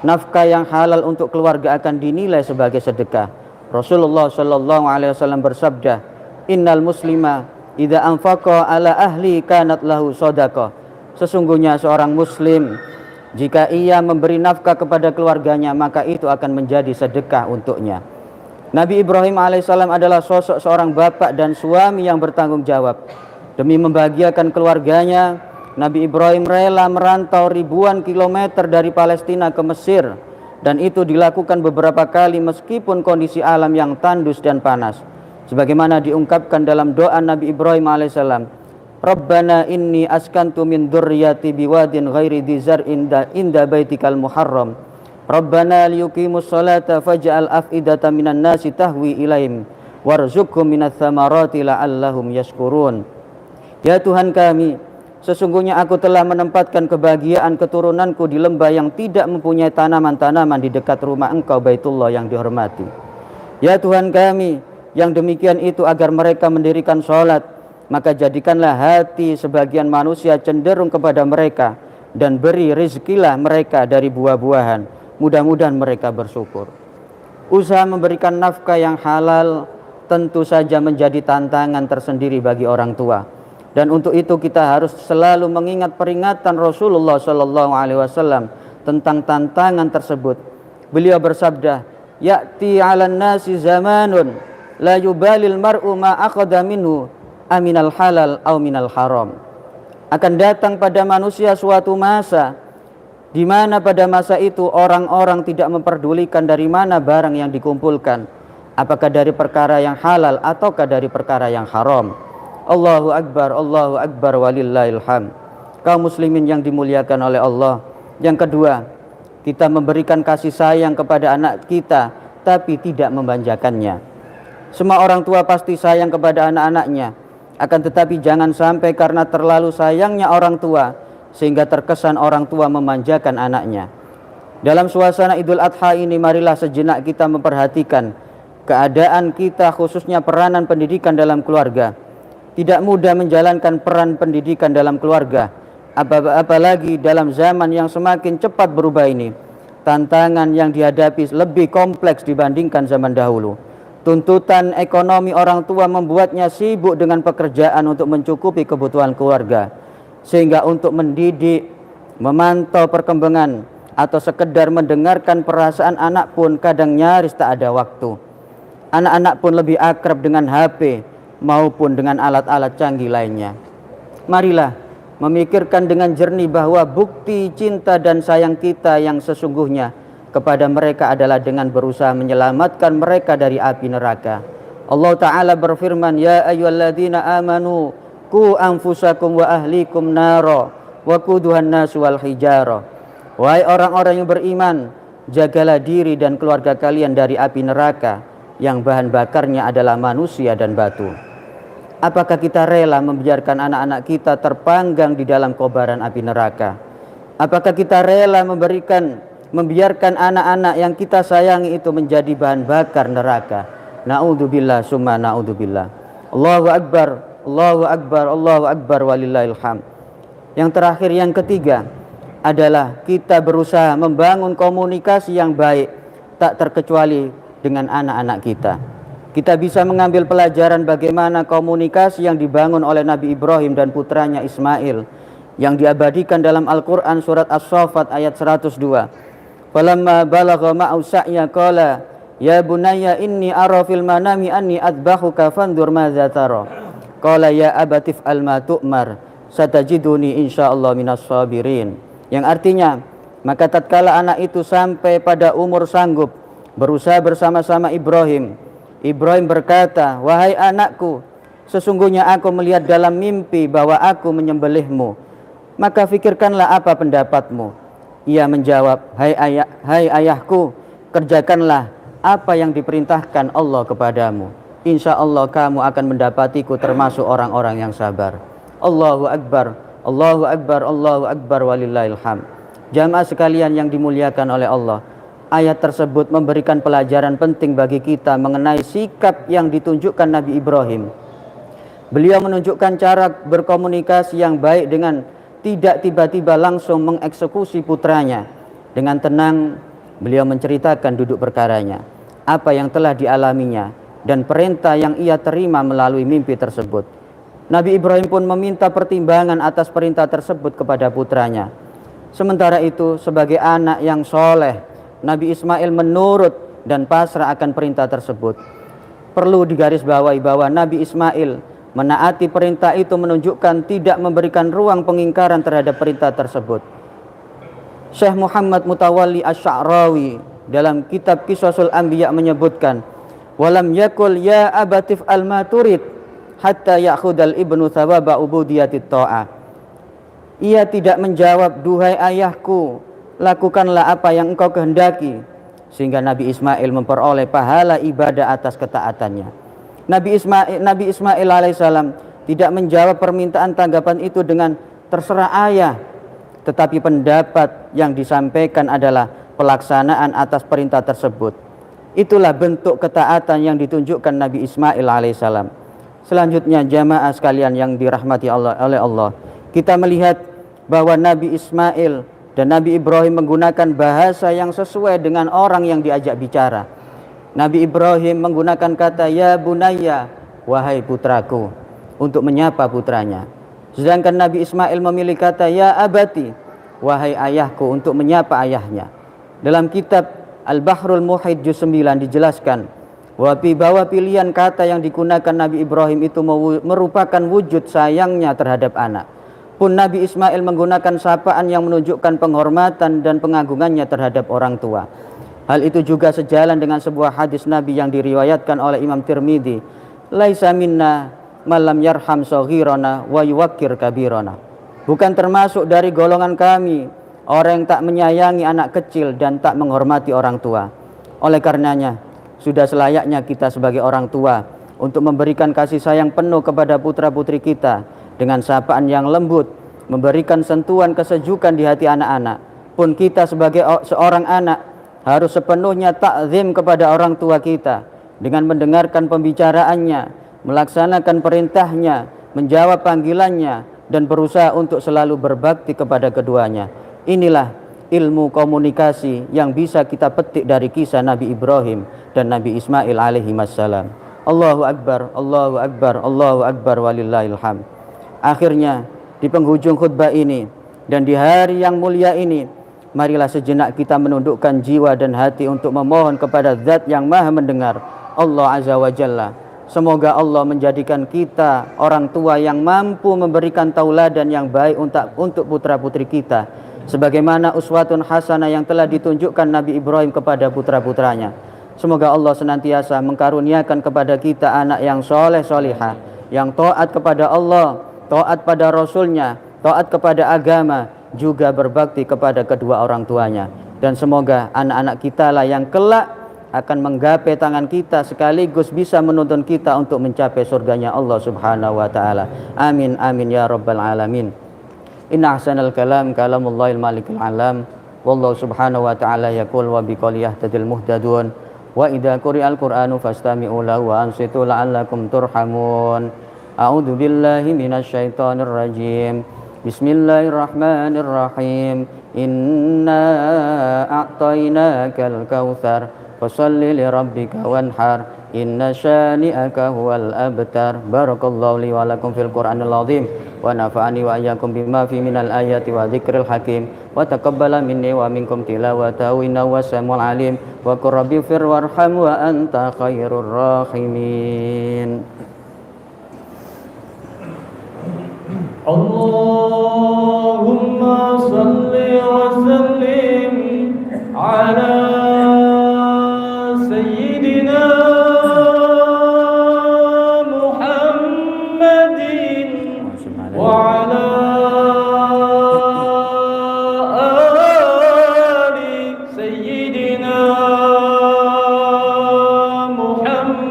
Nafkah yang halal untuk keluarga akan dinilai sebagai sedekah. Rasulullah sallallahu alaihi wasallam bersabda, "Innal muslima idza anfaqa ala ahli kanat lahu shadaqah." Sesungguhnya seorang muslim jika ia memberi nafkah kepada keluarganya, maka itu akan menjadi sedekah untuknya. Nabi Ibrahim alaihissalam adalah sosok seorang bapak dan suami yang bertanggung jawab. Demi membahagiakan keluarganya, Nabi Ibrahim rela merantau ribuan kilometer dari Palestina ke Mesir, dan itu dilakukan beberapa kali meskipun kondisi alam yang tandus dan panas. Sebagaimana diungkapkan dalam doa Nabi Ibrahim alaihissalam, Rabbana inni askantu min dzurriyyati biwadin ghairi dzi zar'in inda baitikal muharram. Rabbana liyuqimus sholata faj'al af'idatan minan nasi tahwi ilaihim warzuqhum minats tsamarati la'allahum yashkurun. Ya Tuhan kami, sesungguhnya aku telah menempatkan kebahagiaan keturunanku di lembah yang tidak mempunyai tanaman-tanaman di dekat rumah Engkau Baitullah yang dihormati. Ya Tuhan kami, yang demikian itu agar mereka mendirikan sholat, maka jadikanlah hati sebagian manusia cenderung kepada mereka, dan beri rezekilah mereka dari buah-buahan. Mudah-mudahan mereka bersyukur. Usaha memberikan nafkah yang halal tentu saja menjadi tantangan tersendiri bagi orang tua. Dan untuk itu kita harus selalu mengingat peringatan Rasulullah SAW tentang tantangan tersebut. Beliau bersabda, "Ya'ti 'alan nasi zamanun la yubalil mar'u ma akhadha minhu aminal halal aw minal haram." Akan datang pada manusia suatu masa di mana pada masa itu orang-orang tidak memperdulikan dari mana barang yang dikumpulkan, apakah dari perkara yang halal ataukah dari perkara yang haram. Allahu akbar, Allahu akbar walillahil hamd. Kaum muslimin yang dimuliakan oleh Allah. Yang kedua, kita memberikan kasih sayang kepada anak kita tapi tidak memanjakannya. Semua orang tua pasti sayang kepada anak-anaknya, akan tetapi jangan sampai karena terlalu sayangnya orang tua sehingga terkesan orang tua memanjakan anaknya. Dalam suasana Idul Adha ini, marilah sejenak kita memperhatikan keadaan kita, khususnya peranan pendidikan dalam keluarga. Tidak mudah menjalankan peran pendidikan dalam keluarga, apalagi dalam zaman yang semakin cepat berubah ini. Tantangan yang dihadapi lebih kompleks dibandingkan zaman dahulu. Tuntutan ekonomi orang tua membuatnya sibuk dengan pekerjaan untuk mencukupi kebutuhan keluarga, sehingga untuk mendidik, memantau perkembangan, atau sekedar mendengarkan perasaan anak pun kadang nyaris tak ada waktu. Anak-anak pun lebih akrab dengan HP maupun dengan alat-alat canggih lainnya. Marilah memikirkan dengan jernih bahwa bukti cinta dan sayang kita yang sesungguhnya kepada mereka adalah dengan berusaha menyelamatkan mereka dari api neraka. Allah Ta'ala berfirman, ya ayyuhalladzina amanu qu anfusakum wa ahlikum nara wa quduhan nasu wal hijarah. Wahai orang-orang yang beriman, jagalah diri dan keluarga kalian dari api neraka yang bahan bakarnya adalah manusia dan batu. Apakah kita rela membiarkan anak-anak kita terpanggang di dalam kobaran api neraka? Apakah kita rela membiarkan anak-anak yang kita sayangi itu menjadi bahan bakar neraka? Na'udzubillah summa na'udzubillah. Allahu Akbar, Allahu Akbar, Allahu Akbar walillahil hamd. Yang terakhir, yang ketiga adalah kita berusaha membangun komunikasi yang baik, tak terkecuali dengan anak-anak kita. Kita bisa mengambil pelajaran bagaimana komunikasi yang dibangun oleh Nabi Ibrahim dan putranya Ismail yang diabadikan dalam Al-Quran surat As-Saffat ayat 102. Falamma balagha ma'u sa'ya qala ya bunayya inni ara fil manami anni adbahuka fanzur madza tara. Qala ya abatif al ma tu'mar satajiduni insyaallah minas sabirin. Yang artinya, maka tatkala anak itu sampai pada umur sanggup berusaha bersama-sama Ibrahim berkata, wahai anakku, sesungguhnya aku melihat dalam mimpi bahwa aku menyembelihmu, maka fikirkanlah apa pendapatmu. Ia menjawab, hai ayahku, kerjakanlah apa yang diperintahkan Allah kepadamu. Insya Allah kamu akan mendapatiku termasuk orang-orang yang sabar. Allahu Akbar, Allahu Akbar, Allahu Akbar walillahil hamd. Jamaah sekalian yang dimuliakan oleh Allah, ayat tersebut memberikan pelajaran penting bagi kita mengenai sikap yang ditunjukkan Nabi Ibrahim. Beliau menunjukkan cara berkomunikasi yang baik dengan tidak tiba-tiba langsung mengeksekusi putranya. Dengan tenang, beliau menceritakan duduk perkaranya, apa yang telah dialaminya, dan perintah yang ia terima melalui mimpi tersebut. Nabi Ibrahim pun meminta pertimbangan atas perintah tersebut kepada putranya. Sementara itu, sebagai anak yang soleh, Nabi Ismail menurut dan pasrah akan perintah tersebut. Perlu digarisbawahi bahwa Nabi Ismail menaati perintah itu menunjukkan tidak memberikan ruang pengingkaran terhadap perintah tersebut. Syekh Muhammad Mutawalli Asy-Sya'rawi dalam kitab Qisasul Anbiya menyebutkan, walam yakul ya abatif al-maturid hatta ya'khudal ibnu thawaba ubudiyatit ta'ah. Ia tidak menjawab, duhai ayahku, lakukanlah apa yang engkau kehendaki, sehingga Nabi Ismail memperoleh pahala ibadah atas ketaatannya. Nabi Ismail alaihissalam tidak menjawab permintaan tanggapan itu dengan terserah ayah, tetapi pendapat yang disampaikan adalah pelaksanaan atas perintah tersebut. Itulah bentuk ketaatan yang ditunjukkan Nabi Ismail alaihissalam. Selanjutnya, jamaah sekalian yang dirahmati oleh Allah, kita melihat bahwa Nabi Ismail dan Nabi Ibrahim menggunakan bahasa yang sesuai dengan orang yang diajak bicara. Nabi Ibrahim menggunakan kata ya bunayya, wahai putraku, untuk menyapa putranya. Sedangkan Nabi Ismail memilih kata ya abati, wahai ayahku, untuk menyapa ayahnya. Dalam kitab Al-Bahrul Muhit juz 9 dijelaskan bahwa pilihan kata yang digunakan Nabi Ibrahim itu merupakan wujud sayangnya terhadap anak. Pun Nabi Ismail menggunakan sapaan yang menunjukkan penghormatan dan pengagungannya terhadap orang tua. Hal itu juga sejalan dengan sebuah hadis Nabi yang diriwayatkan oleh Imam Tirmidzi, laisa minna malam yarham saghirana wa yuwakkir kabirana. Bukan termasuk dari golongan kami orang yang tak menyayangi anak kecil dan tak menghormati orang tua. Oleh karenanya, sudah selayaknya kita sebagai orang tua untuk memberikan kasih sayang penuh kepada putra-putri kita dengan sapaan yang lembut, memberikan sentuhan kesejukan di hati anak-anak. Pun kita sebagai seorang anak harus sepenuhnya takzim kepada orang tua kita dengan mendengarkan pembicaraannya, melaksanakan perintahnya, menjawab panggilannya, dan berusaha untuk selalu berbakti kepada keduanya. Inilah ilmu komunikasi yang bisa kita petik dari kisah Nabi Ibrahim dan Nabi Ismail alaihi wassalam. Allahu Akbar, Allahu Akbar, Allahu Akbar walillahil hamd. Akhirnya, di penghujung khutbah ini dan di hari yang mulia ini, marilah sejenak kita menundukkan jiwa dan hati untuk memohon kepada Zat yang Maha Mendengar, Allah Azza wa Jalla, Semoga Allah menjadikan kita orang tua yang mampu memberikan tauladan yang baik untuk putra-putri kita, sebagaimana uswatun hasanah yang telah ditunjukkan Nabi Ibrahim kepada putra-putranya. Semoga Allah senantiasa mengkaruniakan kepada kita anak yang soleh solihah, yang taat kepada Allah, taat pada Rasulnya, taat kepada agama, juga berbakti kepada kedua orang tuanya. Dan semoga anak-anak kita lah yang kelak akan menggapai tangan kita sekaligus bisa menuntun kita untuk mencapai surganya Allah Subhanahu wa taala. Amin amin ya rabbal alamin. Inna ahsanal kalam kalamullahil malikul alam. Wallahu subhanahu wa ta'ala yaqul wa biqouli yahtadil muhtadun. Wa idza quri'al qur'anu fastami'u lahu wa ansitu la'allakum turhamun. A'udzu billahi minasyaitonir rajim. Bismillahirrahmanirrahim. Inna a'tainakal kautsar fasalli li rabbika wanhar inna syani'aka huwal abtar. Barakallahu li wa lakum fil Qur'anil azim wa nafa'ani wa iyyakum bima fi minal ayati wa dzikril hakim wa taqabbala minni wa minkum tilawatahu innahu was-sami'ul alim wa qur rabbi fir warham wa anta khairur rahimin. Allahumma salli wa sallim ala sayyidina Muhammadin wa ala ali sayyidina Muhammad.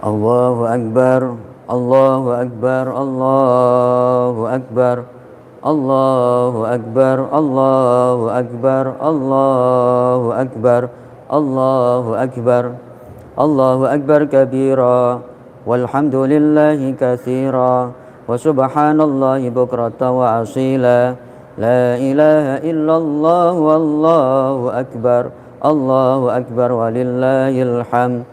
Allahu akbar, Allahu akbar, Allahu akbar, Allahu akbar, Allahu akbar, Allahu akbar, Allahu akbar, Allahu akbar kabira, walhamdulillahi katsira, wa subhanallahi bukratan wa asila, la ilaha illallah wallahu akbar, Allahu akbar walillahil hamd.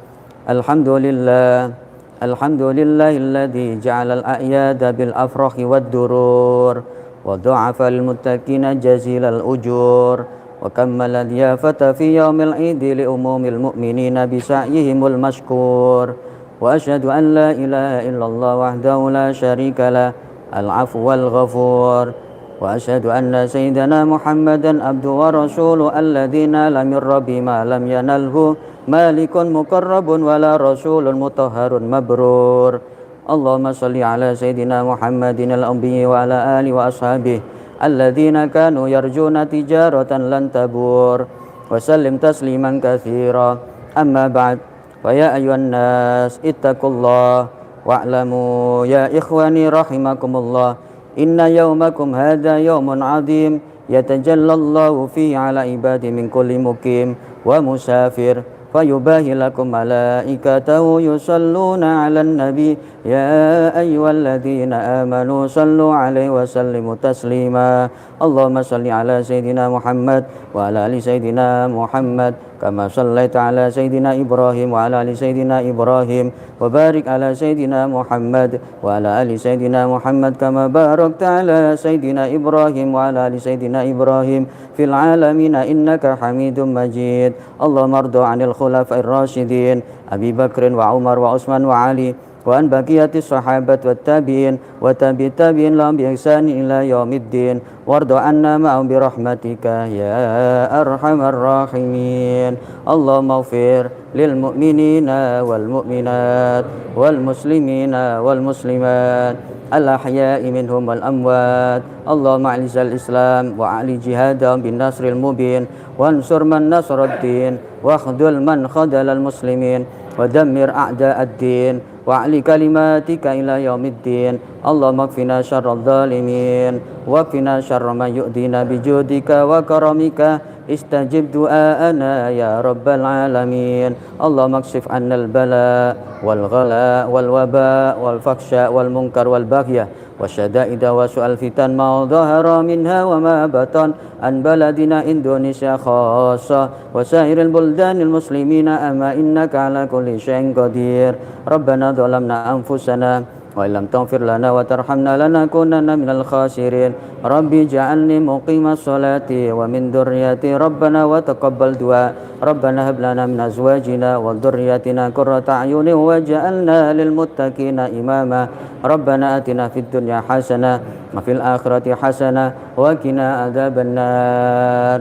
Alhamdulillah, alhamdulillahilladzi ja'alal a'yada bil afrahi wad durur wa du'afal muttaqina jazilal ujur wa kammala diyafata fi yaumil 'idi li umumil mu'minina bi sa'yihimul mashkur wa asyhadu an la ilaha illallah wahdahu la syarika lah al-'afwu wal ghafur wa asyhadu anna sayyidana Muhammadan abduhu wa rasuluhu alladzina lam yurbi ma lam yanalhu malikun muqarrabun wala rasulun mutahharun mabrur. Allahumma salli ala sayyidina Muhammadin al-anbiyi wa ala alihi wa ashabihi alladzina kanu yarjuna tijaratan lan tabur wa sallim tasliman katsira. Amma ba'd, fa ya ayyuhan nas ittaqullah wa'lamu ya ikhwani rahimakumullah inna yawmakum hadha yawmun 'adzim yatajallallahu fihi ala ibadi min kulli mukim wa musafir فيباهي لكم ملائكته يصلون على النبي يا أيها الذين آمنوا صلوا عليه وسلموا تسليما. اللهم صل على سيدنا محمد وعلى آل سيدنا محمد كما صليت على سيدنا إبراهيم وعلى آل سيدنا إبراهيم وبارك على سيدنا محمد وعلى آل سيدنا محمد كما باركت على سيدنا إبراهيم وعلى آل سيدنا إبراهيم في العالمين إنك حميد مجيد. اللهم ارض عن الخلفاء الراشدين أبي بكر وعمر وعثمان وعلي وعن بقية الصحابة والتابعين وتابع التابعين لهم بإحسان إلى يوم الدين وارض عنا معهم برحمتك يا أرحم الراحمين. اللهم اغفر للمؤمنين والمؤمنات والمسلمين والمسلمات الأحياء منهم والأموات. اللهم أعز الإسلام وأعلِ جهادهم بالنصر المبين وانصر من نصر الدين واخذل من خذل المسلمين ودمر أعداء الدين وأعلِ كلماتك إلى يوم الدين. اللهم اكفنا شر الظالمين واكفنا شر من يؤذينا بجودك وكرمك استجب دعاءنا يا رب العالمين. اللهم اكشف عنا البلاء والغلاء والوباء والفحشاء والمنكر والبغي والشدائد وسوء الفتن ما ظهر منها وما بطن عن بلدنا إندونيسيا خاصة وسائر البلدان المسلمين أما إنك على كل شيء قدير. ربنا ظلمنا أنفسنا وإن لم تغفر لنا وترحمنا لنكونن من الخاسرين رب اجعلني مقيم الصلاة ومن ذريتي ربنا وتقبل دعاء ربنا هب لنا من أزواجنا وذرياتنا قرة أعين واجعلنا للمتقين إماما ربنا آتنا في الدنيا حسنة وفي الآخرة حسنة وقنا عذاب النار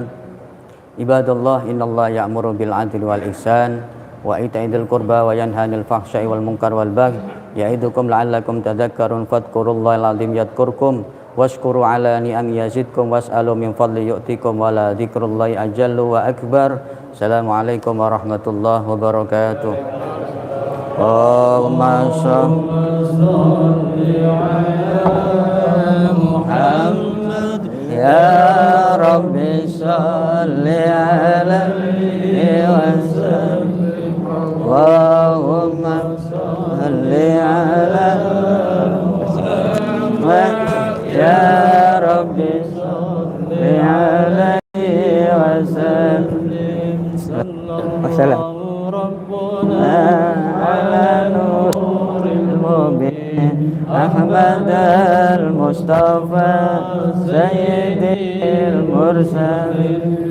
عباد الله إن الله يأمر بالعدل والإحسان وإيتاء ذي القربى وينهى عن الفحشاء والمنكر والبغي يعظكم لعلكم تذكرون فاذكروا الله العظيم يذكركم واشكروا على نعم يزدكم واسألوا من فضل يؤتكم ولا ذكر الله أجل وأكبر السلام عليكم ورحمة الله وبركاته اللهم صل على محمد يا رب صل عليه وسلم اللهم صل على محمد يا رب صل عليه وسلم وسلم ربنا على نور المبين أحمد المصطفى سيد المرسلين